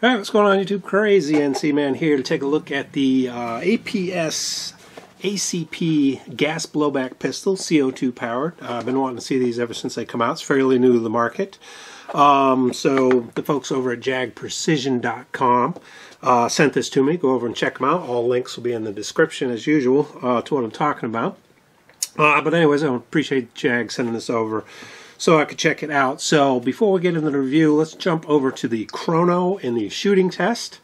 Alright, what's going on YouTube? Crazyncman here to take a look at the APS ACP gas blowback pistol, CO2 powered. I've been wanting to see these ever since they come out. It's fairly new to the market. So the folks over at jagprecision.com sent this to me. Go over and check them out. All links will be in the description as usual to what I'm talking about. But anyways, I appreciate Jag sending this over so I could check it out. So before we get into the review, let's jump over to the Chrono and the shooting test.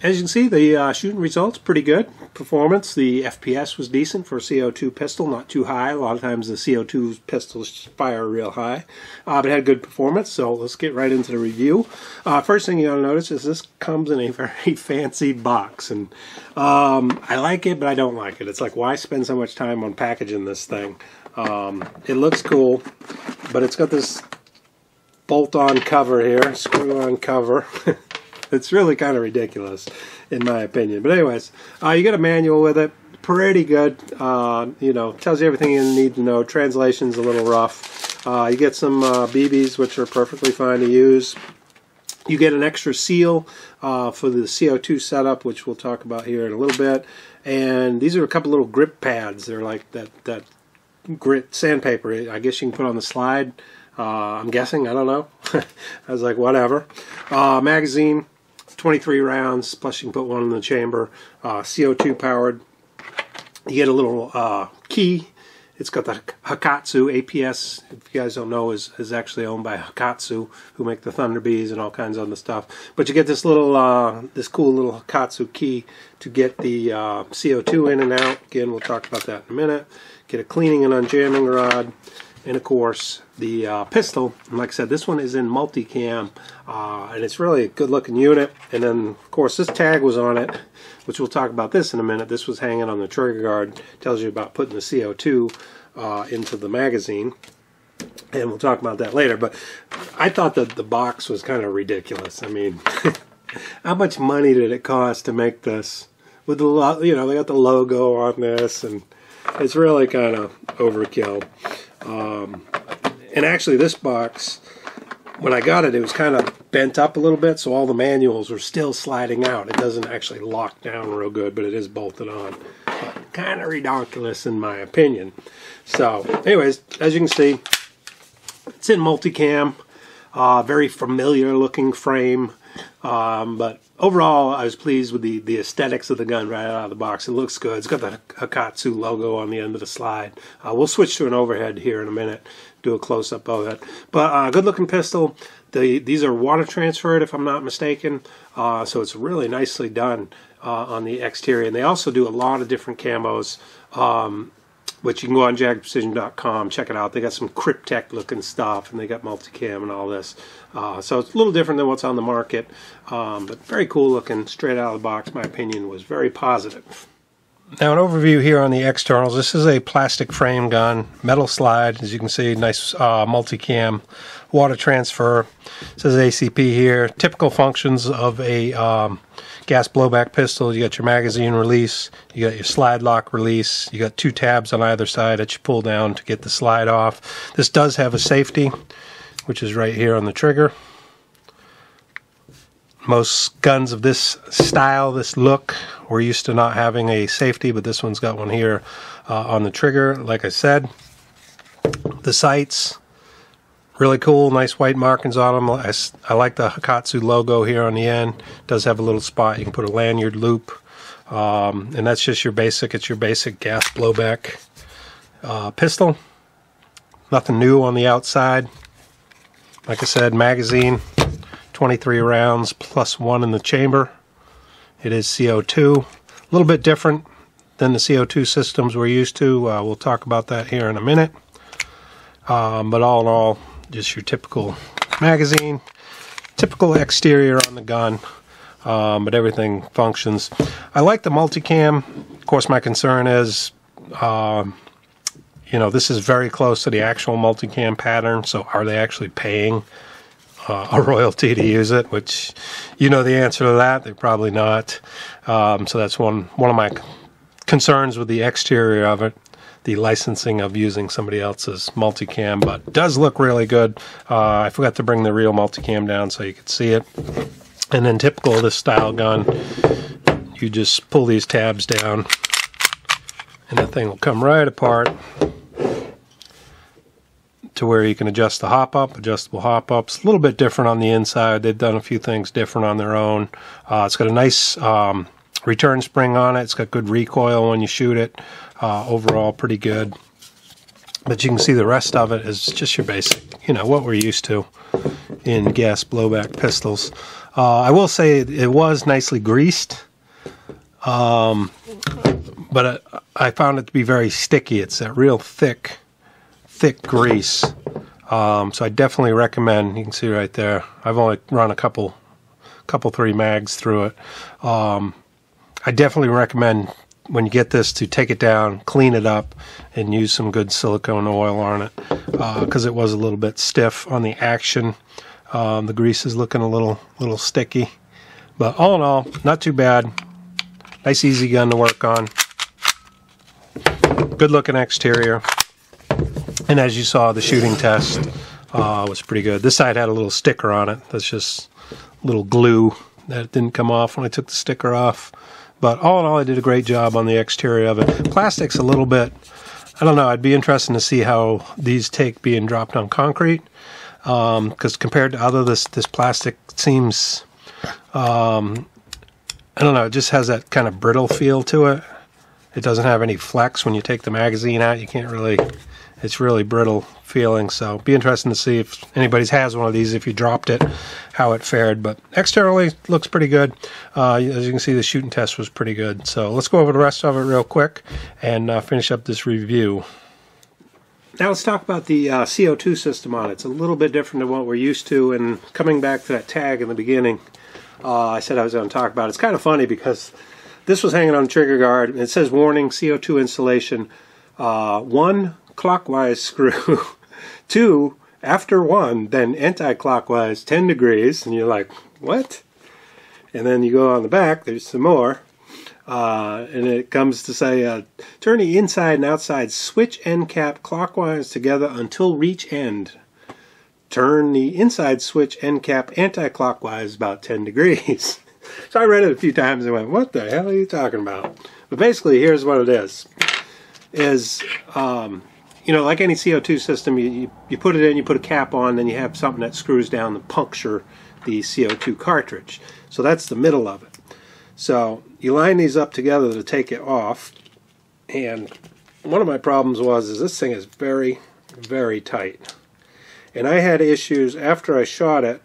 As you can see, the shooting results pretty good. Performance, the FPS was decent for a CO2 pistol, not too high. A lot of times the CO2 pistols fire real high, but it had good performance. So let's get right into the review. First thing you ought to notice is this comes in a very fancy box, and I like it, but I don't like it. It's like, why spend so much time on packaging this thing? It looks cool, but it's got this bolt-on cover here, screw-on cover. It's really kind of ridiculous, in my opinion. But anyways, you get a manual with it. Pretty good. You know, tells you everything you need to know. Translation's a little rough. You get some BBs, which are perfectly fine to use. You get an extra seal for the CO2 setup, which we'll talk about here in a little bit. And these are a couple little grip pads. They're like that grit sandpaper. I guess you can put on the slide. I'm guessing. I don't know. I was like, whatever. Magazine. 23 rounds, plus you can put one in the chamber. CO2 powered. You get a little key. It's got the Hakatsu. APS, if you guys don't know, is actually owned by Hakatsu, who make the Thunder Bees and all kinds of other stuff. But you get this little, this cool little Hakatsu key to get the CO2 in and out. Again, we'll talk about that in a minute. Get a cleaning and unjamming rod. And of course, the pistol, and like I said, this one is in multicam, and it's really a good looking unit. And then, of course, this tag was on it, which we'll talk about this in a minute. This was hanging on the trigger guard, tells you about putting the CO2 into the magazine, and we'll talk about that later. But I thought that the box was kind of ridiculous. I mean, how much money did it cost to make this? With the, you know, they got the logo on this, and it's really kind of overkill. And actually this box, when I got it, it was kind of bent up a little bit, so all the manuals were still sliding out. It doesn't actually lock down real good, but it is bolted on. But kind of ridiculous in my opinion. So anyways, as you can see, it's in multicam, very familiar looking frame, but overall I was pleased with the aesthetics of the gun right out of the box. It looks good. It's got the Hakatsu logo on the end of the slide. We'll switch to an overhead here in a minute, do a close-up of it. But good looking pistol. These are water transferred, if I'm not mistaken, so it's really nicely done on the exterior. And they also do a lot of different camos, which you can go on jagprecision.com, check it out. They got some Cryptek looking stuff, and they got multicam and all this. So it's a little different than what's on the market, but very cool looking, straight out of the box. My opinion was very positive. Now an overview here on the externals. This is a plastic frame gun, metal slide, as you can see, nice multicam, water transfer. It says ACP here. Typical functions of a gas blowback pistol. You got your magazine release, you got your slide lock release, you got two tabs on either side that you pull down to get the slide off. This does have a safety, which is right here on the trigger. Most guns of this style, this look, we're used to not having a safety, but this one's got one here on the trigger. Like I said, the sights, really cool, nice white markings on them. I like the Hakatsu logo here on the end. It does have a little spot. You can put a lanyard loop, and that's just your basic, it's your basic gas blowback pistol. Nothing new on the outside. Like I said, magazine, 23 rounds plus 1 in the chamber. It is CO2. A little bit different than the CO2 systems we're used to. We'll talk about that here in a minute. But all in all, just your typical magazine, typical exterior on the gun, but everything functions. I like the multicam. Of course, my concern is, you know, this is very close to the actual multicam pattern, so are they actually paying a royalty to use it? Which, you know the answer to that, they're probably not. So that's one of my concerns with the exterior of it, the licensing of using somebody else's multicam, but it does look really good. I forgot to bring the real multicam down so you could see it. And then typical of this style gun, you just pull these tabs down and the thing will come right apart to where you can adjust the hop-up, adjustable hop-ups. A little bit different on the inside. They've done a few things different on their own. It's got a nice return spring on it. It's got good recoil when you shoot it. Overall, pretty good. But you can see the rest of it is just your basic, you know, what we're used to in gas blowback pistols. I will say it was nicely greased, but I found it to be very sticky. It's that real thick grease. So I definitely recommend, you can see right there, I've only run a couple 3 mags through it. I definitely recommend when you get this to take it down, clean it up, and use some good silicone oil on it, because it was a little bit stiff on the action. The grease is looking a little sticky, but all in all, not too bad. Nice easy gun to work on. Good looking exterior. And as you saw, the shooting test was pretty good. This side had a little sticker on it. That's just a little glue that didn't come off when I took the sticker off. But all in all, I did a great job on the exterior of it. Plastic's a little bit, I don't know, I'd be interested to see how these take being dropped on concrete. Because compared to other, this plastic seems, I don't know, it just has that kind of brittle feel to it. It doesn't have any flex when you take the magazine out. You can't really, it's really brittle feeling. So be interesting to see if anybody has one of these, if you dropped it, how it fared. But externally, looks pretty good. As you can see, the shooting test was pretty good. So let's go over the rest of it real quick and finish up this review. Now let's talk about the CO2 system on it. It's a little bit different than what we're used to, and coming back to that tag in the beginning, I said I was going to talk about it. It's kind of funny because this was hanging on the trigger guard, and it says warning, CO2 installation, 1 clockwise screw, 2 after 1, then anti-clockwise 10 degrees, and you're like, what? And then you go on the back, there's some more. And it comes to say, turn the inside and outside switch end cap clockwise together until reach end. Turn the inside switch end cap anti-clockwise about 10 degrees. So I read it a few times and went, what the hell are you talking about? But basically, here's what it is. You know, like any CO2 system, you put it in, you put a cap on, then you have something that screws down to puncture the CO2 cartridge. So that's the middle of it. So you line these up together to take it off, and one of my problems is this thing is very, very tight. And I had issues after I shot it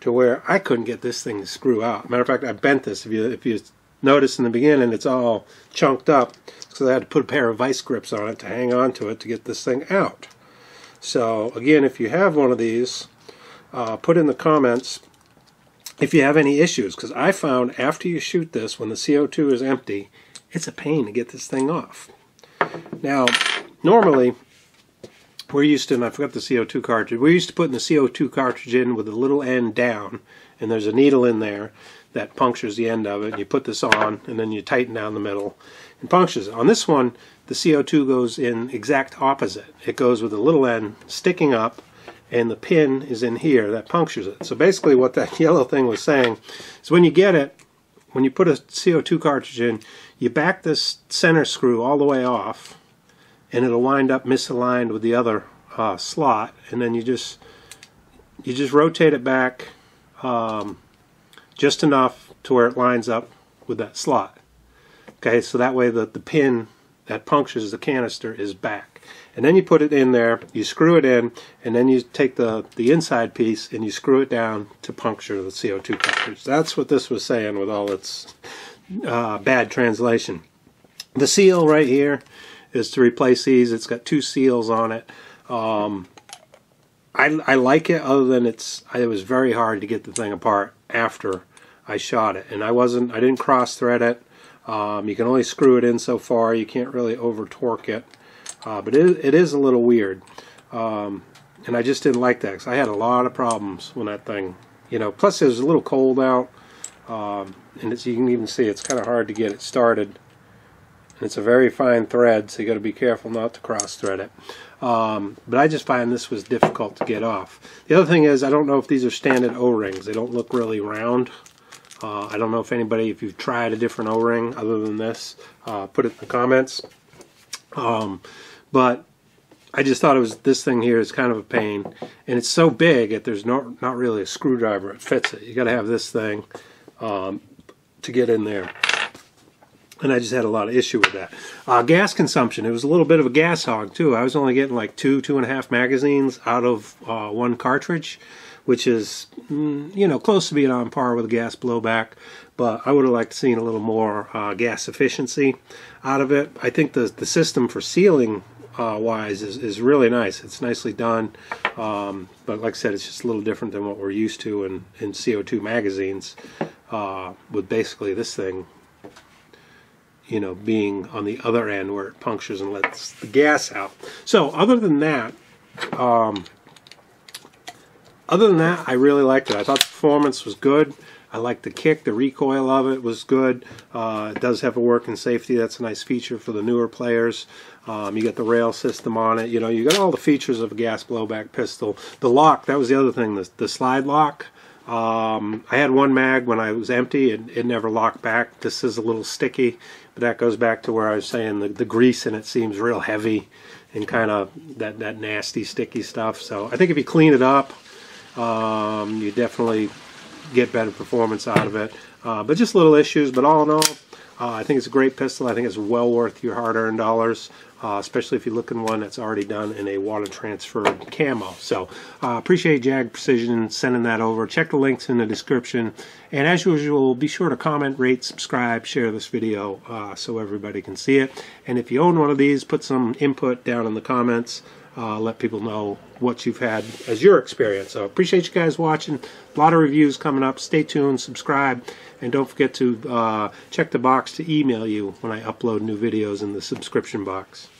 to where I couldn't get this thing to screw out. Matter of fact, I bent this. If you notice in the beginning, it's all chunked up, so I had to put a pair of vice grips on it to hang on to it to get this thing out. So again, if you have one of these, put in the comments if you have any issues, because I found after you shoot this, when the CO2 is empty, it's a pain to get this thing off. Now, normally, we're used to, and I forgot the CO2 cartridge, we're used to putting the CO2 cartridge in with the little end down, and there's a needle in there that punctures the end of it, and you put this on, and then you tighten down the middle, and punctures it. On this one, the CO2 goes in exact opposite. It goes with the little end sticking up, and the pin is in here that punctures it. So basically what that yellow thing was saying is when you get it, when you put a CO2 cartridge in, you back this center screw all the way off, and it'll wind up misaligned with the other slot, and then you just rotate it back just enough to where it lines up with that slot. Okay, so that way the pin that punctures the canister is back. And then you put it in there, you screw it in, and then you take the inside piece and you screw it down to puncture the CO2 cartridge. That's what this was saying with all its bad translation. The seal right here is to replace these. It's got 2 seals on it. I like it, other than it was very hard to get the thing apart after I shot it, and I didn't cross thread it. You can only screw it in so far. You can't really over torque it, but it is a little weird, and I just didn't like that because I had a lot of problems when that thing, plus it was a little cold out, and you can even see it's kind of hard to get it started. And it's a very fine thread, so you got to be careful not to cross thread it. But I just find this was difficult to get off. The other thing is, I don't know if these are standard O-rings. They don't look really round. I don't know if you've tried a different O-ring other than this, put it in the comments. But I just thought this thing here is kind of a pain, and it's so big that there's not really a screwdriver that fits it. You got to have this thing to get in there. And I just had a lot of issue with that. Gas consumption. It was a little bit of a gas hog, too. I was only getting like 2.5 magazines out of 1 cartridge, which is, close to being on par with a gas blowback. But I would have liked to seen a little more gas efficiency out of it. I think the system for sealing wise is really nice. It's nicely done. But like I said, it's just a little different than what we're used to in CO2 magazines, with basically this thing being on the other end where it punctures and lets the gas out. So other than that, I really liked it. I thought the performance was good. I liked the kick. The recoil of it was good. It does have a working safety. That's a nice feature for the newer players. You got the rail system on it. You got all the features of a gas blowback pistol. The lock, that was the other thing, the slide lock. I had 1 mag when I was empty, and it never locked back. This is a little sticky, but that goes back to where I was saying the grease in it seems real heavy and kind of that nasty sticky stuff. So I think if you clean it up, you definitely get better performance out of it. But just little issues, but all in all, I think it's a great pistol. I think it's well worth your hard-earned dollars, especially if you look in one that's already done in a water transferred camo. So appreciate Jag Precision sending that over. Check the links in the description, and as usual, be sure to comment, rate, subscribe, share this video so everybody can see it. And if you own one of these, put some input down in the comments. Let people know what you've had as your experience. So appreciate you guys watching. A lot of reviews coming up. Stay tuned, subscribe, and don't forget to check the box to email you when I upload new videos in the subscription box.